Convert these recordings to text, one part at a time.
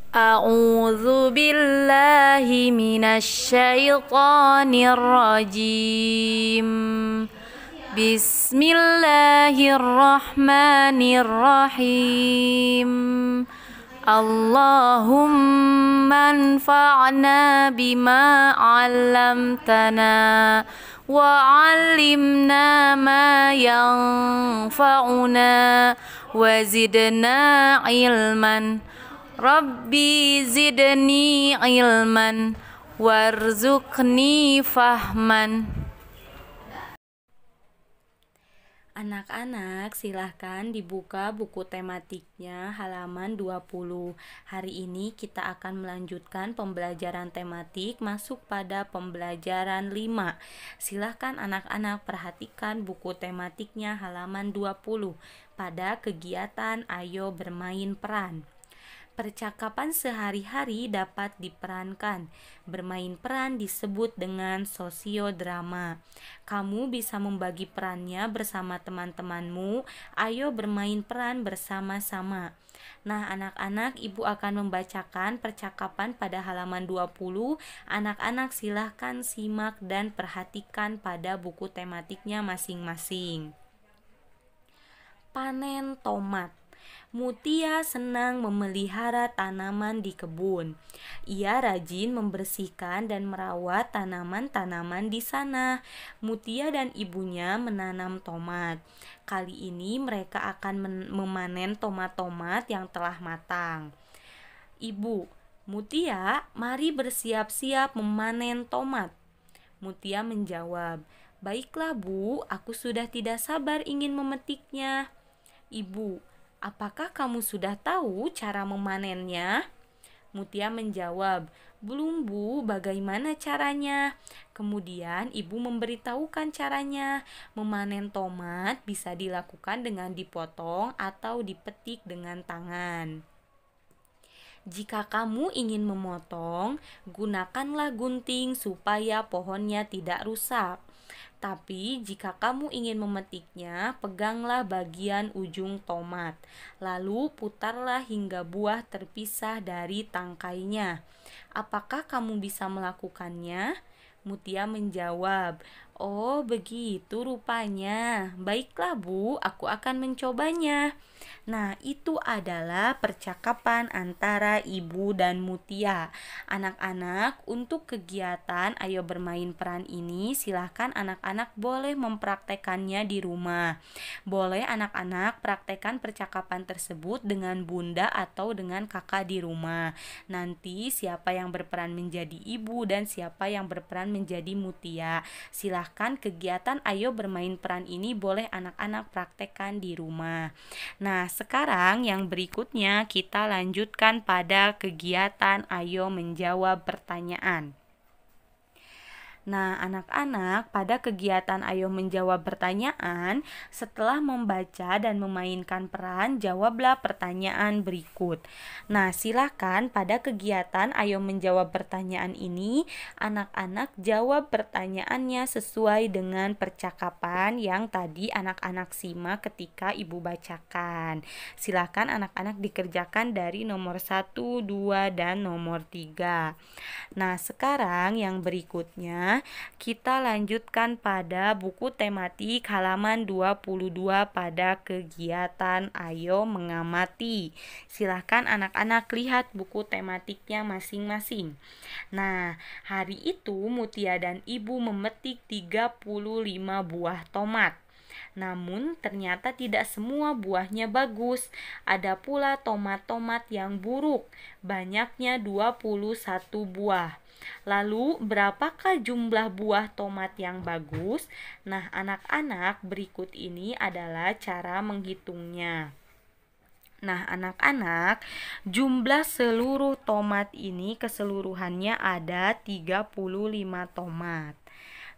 أعوذ بالله من الشيطان الرجيم بسم الله الرحمن الرحيم اللهم انفعنا بما علمتنا وعلمنا ما ينفعنا وزدنا علما Rabbi zidni ilman warzuqni fahman. Anak-anak, silahkan dibuka buku tematiknya halaman 20. Hari ini kita akan melanjutkan pembelajaran tematik masuk pada pembelajaran 5. Silahkan anak-anak perhatikan buku tematiknya halaman 20 pada kegiatan Ayo Bermain Peran. Percakapan sehari-hari dapat diperankan. Bermain peran disebut dengan sosiodrama. Kamu bisa membagi perannya bersama teman-temanmu. Ayo bermain peran bersama-sama. Nah, anak-anak, Ibu akan membacakan percakapan pada halaman 20. Anak-anak silahkan simak dan perhatikan pada buku tematiknya masing-masing. Panen tomat. Mutia senang memelihara tanaman di kebun. Ia rajin membersihkan dan merawat tanaman-tanaman di sana. Mutia dan ibunya menanam tomat. Kali ini mereka akan memanen tomat-tomat yang telah matang. Ibu, Mutia, mari bersiap-siap memanen tomat. Mutia menjawab, "Baiklah Bu, aku sudah tidak sabar ingin memetiknya." Ibu, "Apakah kamu sudah tahu cara memanennya?" Mutia menjawab, "Belum Bu, bagaimana caranya?" Kemudian ibu memberitahukan caranya. Memanen tomat bisa dilakukan dengan dipotong atau dipetik dengan tangan. Jika kamu ingin memotong, gunakanlah gunting supaya pohonnya tidak rusak. Tapi jika kamu ingin memetiknya, peganglah bagian ujung tomat, lalu putarlah hingga buah terpisah dari tangkainya. Apakah kamu bisa melakukannya? Mutia menjawab, "Oh, begitu rupanya. Baiklah Bu, aku akan mencobanya." Nah, itu adalah percakapan antara ibu dan Mutia. Anak-anak, untuk kegiatan Ayo Bermain Peran ini, silahkan anak-anak boleh mempraktekannya di rumah. Boleh anak-anak praktekkan percakapan tersebut dengan bunda atau dengan kakak di rumah. Nanti siapa yang berperan menjadi ibu dan siapa yang berperan menjadi Mutia. Silahkan kegiatan Ayo Bermain Peran ini boleh anak-anak praktekkan di rumah. Nah, sekarang yang berikutnya kita lanjutkan pada kegiatan Ayo Menjawab Pertanyaan. Nah, anak-anak, pada kegiatan Ayo Menjawab Pertanyaan, setelah membaca dan memainkan peran, jawablah pertanyaan berikut. Nah, silakan pada kegiatan Ayo Menjawab Pertanyaan ini, anak-anak jawab pertanyaannya sesuai dengan percakapan yang tadi anak-anak simak ketika ibu bacakan. Silakan anak-anak dikerjakan dari nomor 1, 2, dan nomor 3. Nah, sekarang yang berikutnya kita lanjutkan pada buku tematik halaman 22 pada kegiatan Ayo Mengamati. Silahkan anak-anak lihat buku tematiknya masing-masing. Nah, hari itu Mutia dan Ibu memetik 35 buah tomat. Namun ternyata tidak semua buahnya bagus. Ada pula tomat-tomat yang buruk, banyaknya 21 buah. Lalu berapakah jumlah buah tomat yang bagus? Nah, anak-anak, berikut ini adalah cara menghitungnya. Nah, anak-anak, jumlah seluruh tomat ini keseluruhannya ada 35 tomat.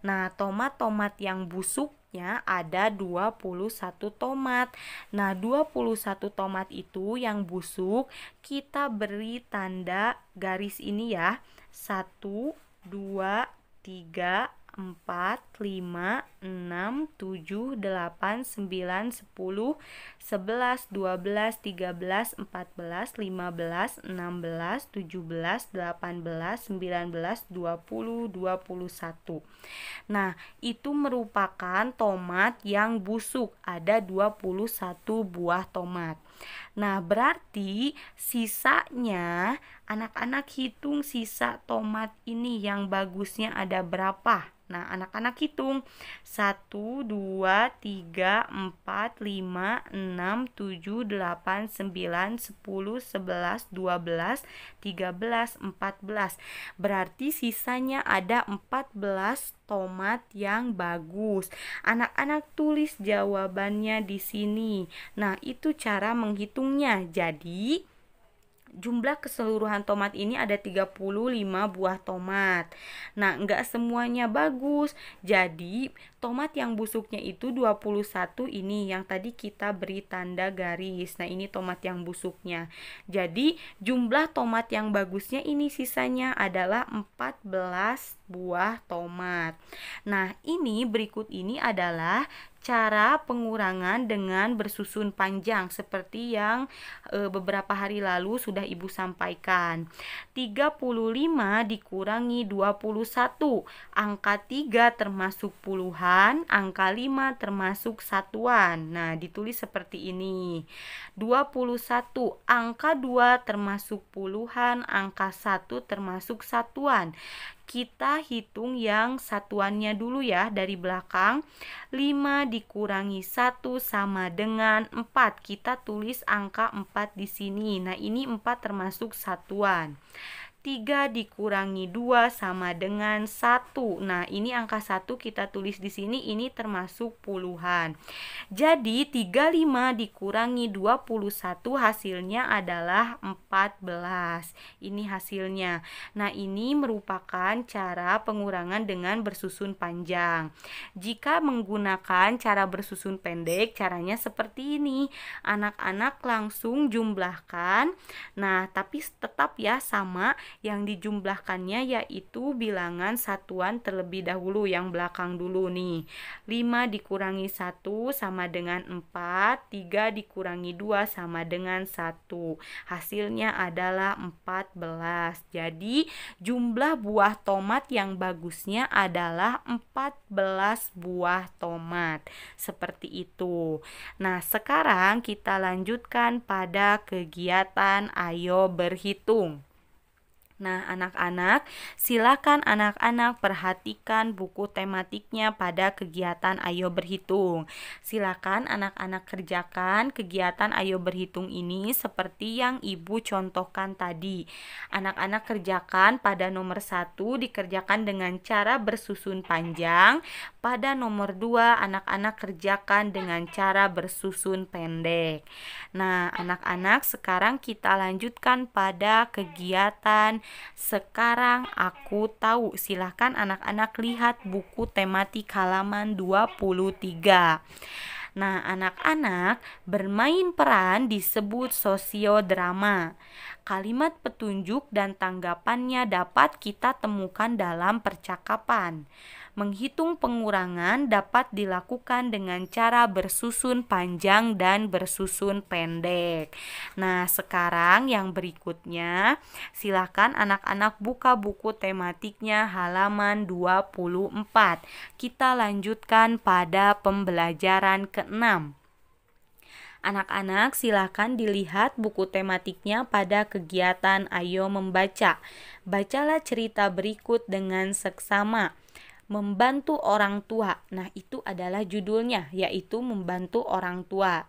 Nah, tomat-tomat yang busuknya ada 21 tomat. Nah, 21 tomat itu yang busuk kita beri tanda garis ini ya. 1, 2, 3, 4, 5, 6, 7, 8, 9, 10, 11, 12, 13, 14, 15, 16, 17, 18, 19, 20, 21. Nah, itu merupakan tomat yang busuk. Ada 21 buah tomat. Nah, berarti sisanya anak-anak hitung sisa tomat ini yang bagusnya ada berapa. Nah, anak-anak hitung 1, 2, 3, 4, 5, 6, 7, 8, 9, 10, 11, 12, 13, 14. Berarti sisanya ada 14 tomat yang bagus. Anak-anak tulis jawabannya di sini. Nah, itu cara menghitungnya. Jadi, jumlah keseluruhan tomat ini ada 35 buah tomat. Nah, enggak semuanya bagus. Jadi, tomat yang busuknya itu 21 ini yang tadi kita beri tanda garis. Nah, ini tomat yang busuknya. Jadi, jumlah tomat yang bagusnya ini sisanya adalah 14 buah tomat. Nah, ini berikut ini adalah cara pengurangan dengan bersusun panjang seperti yang beberapa hari lalu sudah Ibu sampaikan. 35 dikurangi 21. Angka 3 termasuk puluhan, angka 5 termasuk satuan. Nah, ditulis seperti ini. 21, angka 2 termasuk puluhan, angka 1 termasuk satuan. Kita hitung yang satuannya dulu ya dari belakang. 5 dikurangi 1 sama dengan 4. Kita tulis angka 4 di sini. Nah, ini 4 termasuk satuan. 3 dikurangi 2 sama dengan 1. Nah, ini angka 1 kita tulis di sini, ini termasuk puluhan. Jadi, 35 dikurangi 21 hasilnya adalah 14. Ini hasilnya. Nah, ini merupakan cara pengurangan dengan bersusun panjang. Jika menggunakan cara bersusun pendek, caranya seperti ini. Anak-anak langsung jumlahkan. Nah, tapi tetap ya sama. Yang dijumlahkannya yaitu bilangan satuan terlebih dahulu, yang belakang dulu nih. 5 dikurangi 1 sama dengan 4, 3 dikurangi 2 sama dengan 1. Hasilnya adalah 14. Jadi jumlah buah tomat yang bagusnya adalah 14 buah tomat. Seperti itu. Nah, sekarang kita lanjutkan pada kegiatan ayo berhitung. Nah, anak-anak, silakan anak-anak perhatikan buku tematiknya pada kegiatan Ayo Berhitung. Silakan anak-anak kerjakan kegiatan Ayo Berhitung ini seperti yang Ibu contohkan tadi. Anak-anak kerjakan pada nomor 1 dikerjakan dengan cara bersusun panjang. Pada nomor 2, anak-anak kerjakan dengan cara bersusun pendek. Nah, anak-anak, sekarang kita lanjutkan pada kegiatan Sekarang Aku Tahu. Silahkan anak-anak lihat buku tematik halaman 23. Nah, anak-anak, bermain peran disebut sosiodrama. Kalimat petunjuk dan tanggapannya dapat kita temukan dalam percakapan. Menghitung pengurangan dapat dilakukan dengan cara bersusun panjang dan bersusun pendek. Nah, sekarang yang berikutnya, silakan anak-anak buka buku tematiknya halaman 24. Kita lanjutkan pada pembelajaran ke-6. Anak-anak, silakan dilihat buku tematiknya pada kegiatan Ayo Membaca. Bacalah cerita berikut dengan seksama. Membantu orang tua. Nah, itu adalah judulnya, yaitu membantu orang tua.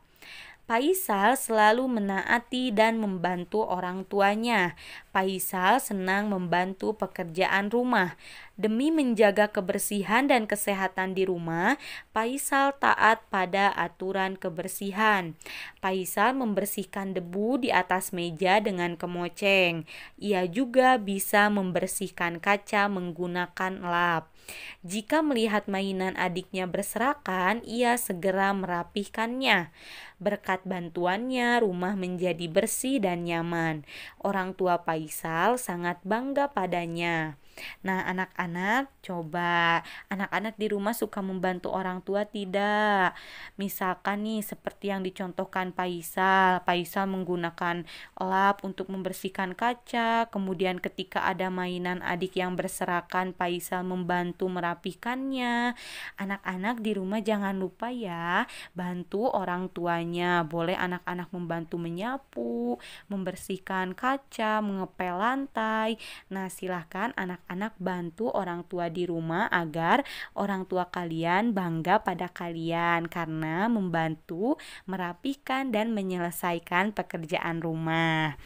Faisal selalu menaati dan membantu orang tuanya. Faisal senang membantu pekerjaan rumah. Demi menjaga kebersihan dan kesehatan di rumah, Faisal taat pada aturan kebersihan. Faisal membersihkan debu di atas meja dengan kemoceng. Ia juga bisa membersihkan kaca menggunakan lap. Jika melihat mainan adiknya berserakan, ia segera merapihkannya. Berkat bantuannya, rumah menjadi bersih dan nyaman. Orang tua Faisal sangat bangga padanya. Nah, anak-anak, coba anak-anak di rumah suka membantu orang tua tidak? Misalkan nih seperti yang dicontohkan Paisal. Paisal menggunakan lap untuk membersihkan kaca, kemudian ketika ada mainan adik yang berserakan, Paisal membantu merapikannya. Anak-anak di rumah jangan lupa ya, bantu orang tuanya. Boleh anak-anak membantu menyapu, membersihkan kaca, mengepel lantai. Nah, silahkan anak-anak bantu orang tua di rumah agar orang tua kalian bangga pada kalian karena membantu merapikan dan menyelesaikan pekerjaan rumah.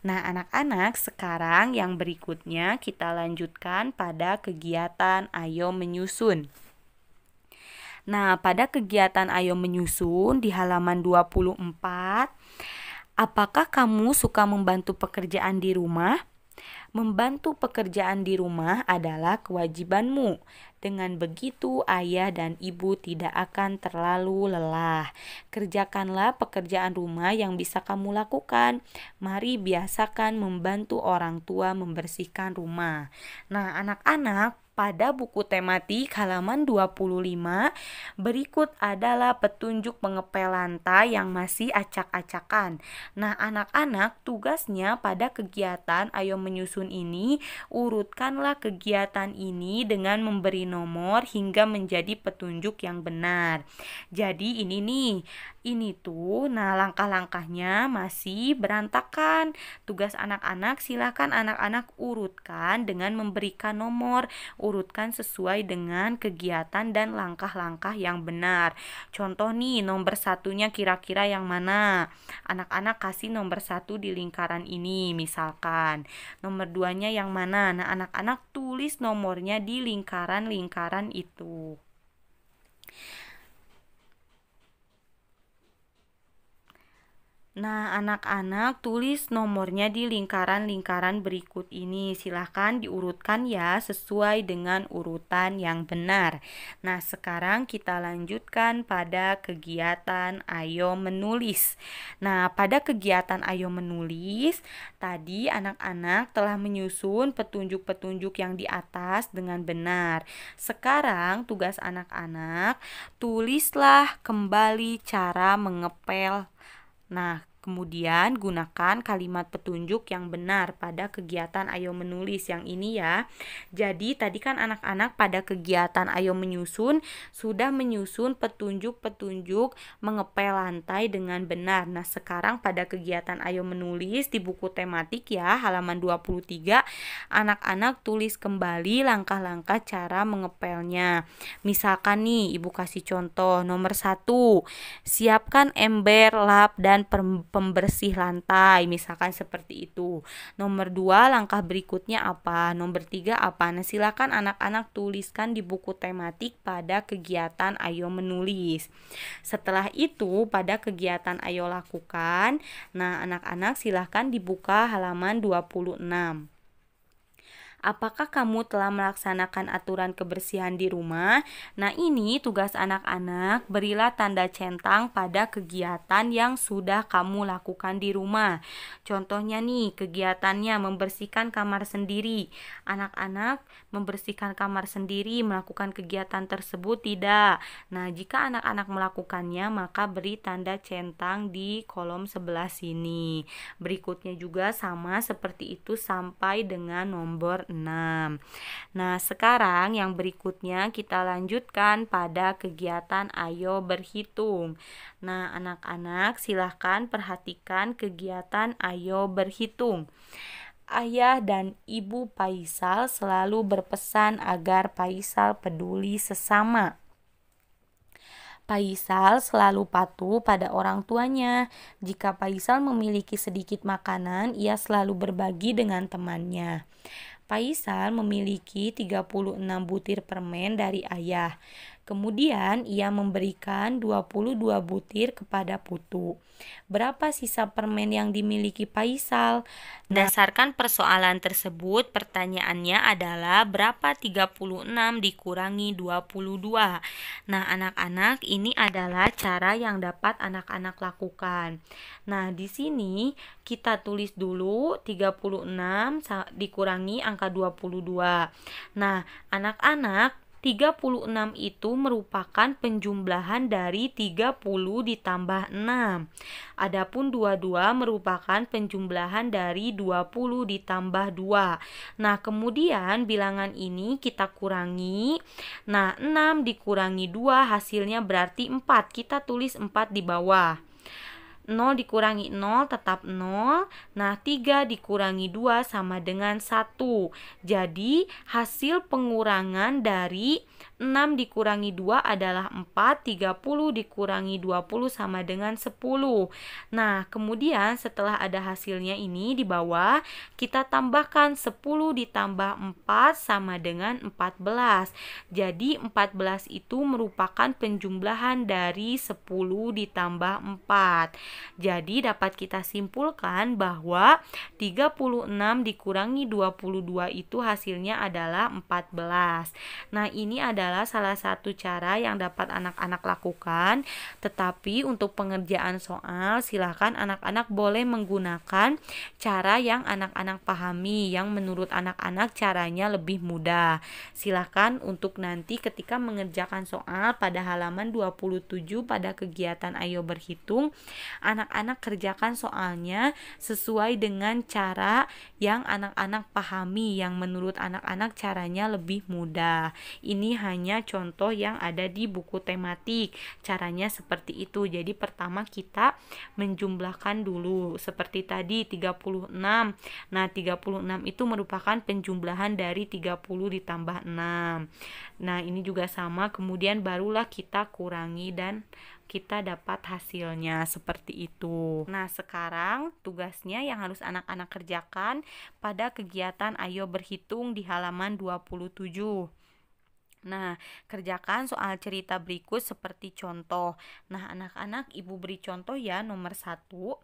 Nah, anak-anak, sekarang yang berikutnya kita lanjutkan pada kegiatan Ayo Menyusun. Nah, pada kegiatan Ayo Menyusun di halaman 24, apakah kamu suka membantu pekerjaan di rumah? Membantu pekerjaan di rumah adalah kewajibanmu. Dengan begitu, ayah dan ibu tidak akan terlalu lelah. Kerjakanlah pekerjaan rumah yang bisa kamu lakukan. Mari biasakan membantu orang tua membersihkan rumah. Nah, anak-anak, pada buku tematik halaman 25, berikut adalah petunjuk mengepel lantai yang masih acak-acakan. Nah, anak-anak, tugasnya pada kegiatan Ayo Menyusun ini, urutkanlah kegiatan ini dengan memberi nomor hingga menjadi petunjuk yang benar. Jadi ini tuh, nah langkah-langkahnya masih berantakan. Tugas anak-anak, silakan anak-anak urutkan dengan memberikan nomor. Urutkan sesuai dengan kegiatan dan langkah-langkah yang benar. Contoh nih, nomor satunya kira-kira yang mana? Anak-anak kasih nomor 1 di lingkaran ini misalkan. Nomor 2-nya yang mana? Nah, anak-anak tulis nomornya di lingkaran-lingkaran itu. Nah, anak-anak tulis nomornya di lingkaran-lingkaran berikut ini. Silahkan diurutkan ya sesuai dengan urutan yang benar. Nah, sekarang kita lanjutkan pada kegiatan Ayo Menulis. Nah, pada kegiatan Ayo Menulis, tadi anak-anak telah menyusun petunjuk-petunjuk yang di atas dengan benar. Sekarang tugas anak-anak, tulislah kembali cara mengepel. Nah, kemudian gunakan kalimat petunjuk yang benar pada kegiatan Ayo Menulis yang ini ya. Jadi tadi kan anak-anak pada kegiatan Ayo Menyusun sudah menyusun petunjuk-petunjuk mengepel lantai dengan benar. Nah, sekarang pada kegiatan Ayo Menulis di buku tematik ya, halaman 23, anak-anak tulis kembali langkah-langkah cara mengepelnya. Misalkan nih, Ibu kasih contoh nomor 1, siapkan ember, lap, dan pembersih lantai, misalkan seperti itu. Nomor 2, langkah berikutnya apa? Nomor 3 apa? Nah, silakan anak-anak tuliskan di buku tematik pada kegiatan Ayo Menulis. Setelah itu, pada kegiatan Ayo Lakukan, nah anak-anak silahkan dibuka halaman 26. Apakah kamu telah melaksanakan aturan kebersihan di rumah? Nah, ini tugas anak-anak, berilah tanda centang pada kegiatan yang sudah kamu lakukan di rumah. Contohnya nih, kegiatannya membersihkan kamar sendiri. Anak-anak membersihkan kamar sendiri, melakukan kegiatan tersebut tidak. Nah, jika anak-anak melakukannya, maka beri tanda centang di kolom sebelah sini. Berikutnya juga sama seperti itu sampai dengan nomor 6. Nah, sekarang yang berikutnya kita lanjutkan pada kegiatan Ayo Berhitung. Nah, anak-anak silahkan perhatikan kegiatan Ayo Berhitung. Ayah dan Ibu Paisal selalu berpesan agar Paisal peduli sesama. Paisal selalu patuh pada orang tuanya. Jika Paisal memiliki sedikit makanan, ia selalu berbagi dengan temannya. Paisal memiliki 36 butir permen dari ayah. Kemudian ia memberikan 22 butir kepada Putu. Berapa sisa permen yang dimiliki Faisal? Berdasarkan persoalan tersebut, pertanyaannya adalah berapa 36 dikurangi 22? Nah, anak-anak, ini adalah cara yang dapat anak-anak lakukan. Nah, di sini kita tulis dulu 36 dikurangi angka 22. Nah, anak-anak, 36 itu merupakan penjumlahan dari 30 ditambah 6. Adapun 22 merupakan penjumlahan dari 20 ditambah 2. Nah, kemudian bilangan ini kita kurangi. Nah, 6 dikurangi 2 hasilnya berarti 4. Kita tulis 4 di bawah. 0 dikurangi 0 tetap 0. Nah, 3 dikurangi 2 sama dengan 1. Jadi, hasil pengurangan dari 6 dikurangi 2 adalah 4. 30 dikurangi 20 sama dengan 10. Nah, kemudian setelah ada hasilnya ini di bawah, kita tambahkan 10 ditambah 4 sama dengan 14. Jadi, 14 itu merupakan penjumlahan dari 10 ditambah 4. Jadi dapat kita simpulkan bahwa 36 dikurangi 22 itu hasilnya adalah 14. Nah, ini adalah salah satu cara yang dapat anak-anak lakukan. Tetapi untuk pengerjaan soal, silakan anak-anak boleh menggunakan cara yang anak-anak pahami, yang menurut anak-anak caranya lebih mudah. Silakan untuk nanti ketika mengerjakan soal pada halaman 27 pada kegiatan Ayo Berhitung, anak-anak kerjakan soalnya sesuai dengan cara yang anak-anak pahami, yang menurut anak-anak caranya lebih mudah. Ini hanya contoh yang ada di buku tematik. Caranya seperti itu. Jadi pertama kita menjumlahkan dulu. Seperti tadi 36. Nah, 36 itu merupakan penjumlahan dari 30 ditambah 6. Nah, ini juga sama. Kemudian barulah kita kurangi dan kita dapat hasilnya seperti itu. Nah, sekarang tugasnya yang harus anak-anak kerjakan pada kegiatan Ayo Berhitung di halaman 27. Nah, kerjakan soal cerita berikut seperti contoh. Nah, anak-anak, ibu beri contoh ya. Nomor 1,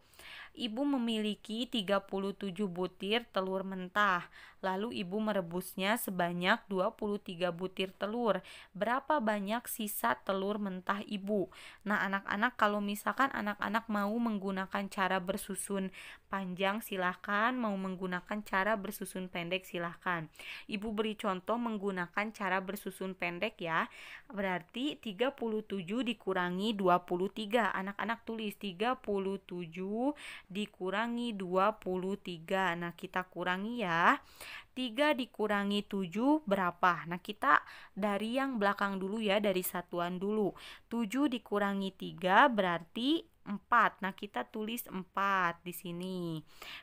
ibu memiliki 37 butir telur mentah. Lalu ibu merebusnya sebanyak 23 butir telur. Berapa banyak sisa telur mentah ibu? Nah, anak-anak, kalau misalkan anak-anak mau menggunakan cara bersusun panjang, silahkan. Mau menggunakan cara bersusun pendek, silahkan. Ibu beri contoh menggunakan cara bersusun pendek ya. Berarti 37 dikurangi 23. Anak-anak tulis 37 dikurangi 23. Nah, kita kurangi ya. 3 dikurangi 7 berapa? Nah, kita dari yang belakang dulu ya, dari satuan dulu. 7 dikurangi 3 berarti 4. Nah, kita tulis 4 di sini.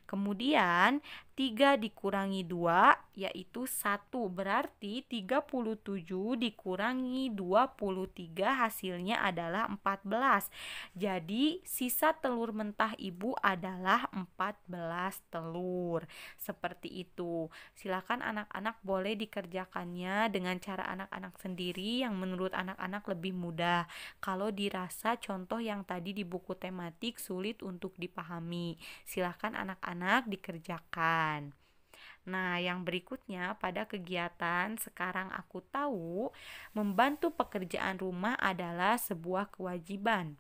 Kemudian 3 dikurangi 2 yaitu 1. Berarti 37 dikurangi 23 hasilnya adalah 14. Jadi sisa telur mentah ibu adalah 14 telur. Seperti itu. Silakan anak-anak boleh dikerjakannya dengan cara anak-anak sendiri yang menurut anak-anak lebih mudah. Kalau dirasa contoh yang tadi di buku tematik sulit untuk dipahami, silakan anak-anak dikerjakan. Nah, yang berikutnya pada kegiatan Sekarang Aku Tahu, membantu pekerjaan rumah adalah sebuah kewajiban.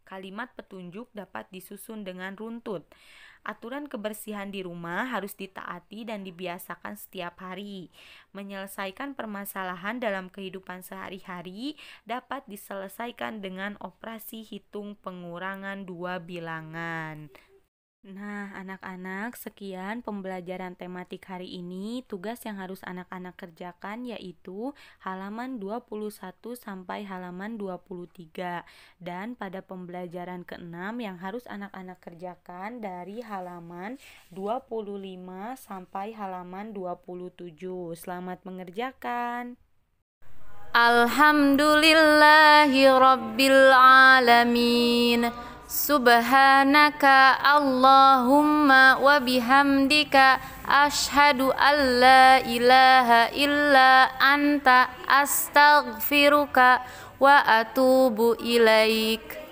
Kalimat petunjuk dapat disusun dengan runtut. Aturan kebersihan di rumah harus ditaati dan dibiasakan setiap hari. Menyelesaikan permasalahan dalam kehidupan sehari-hari dapat diselesaikan dengan operasi hitung pengurangan 2 bilangan. Nah, anak-anak, sekian pembelajaran tematik hari ini. Tugas yang harus anak-anak kerjakan yaitu halaman 21 sampai halaman 23. Dan pada pembelajaran ke-6 yang harus anak-anak kerjakan dari halaman 25 sampai halaman 27. Selamat mengerjakan. Alhamdulillahi Rabbil Alamin. Subhanaka Allahumma wa bihamdika asyhadu an la ilaha illa anta astaghfiruka wa atubu ilaik.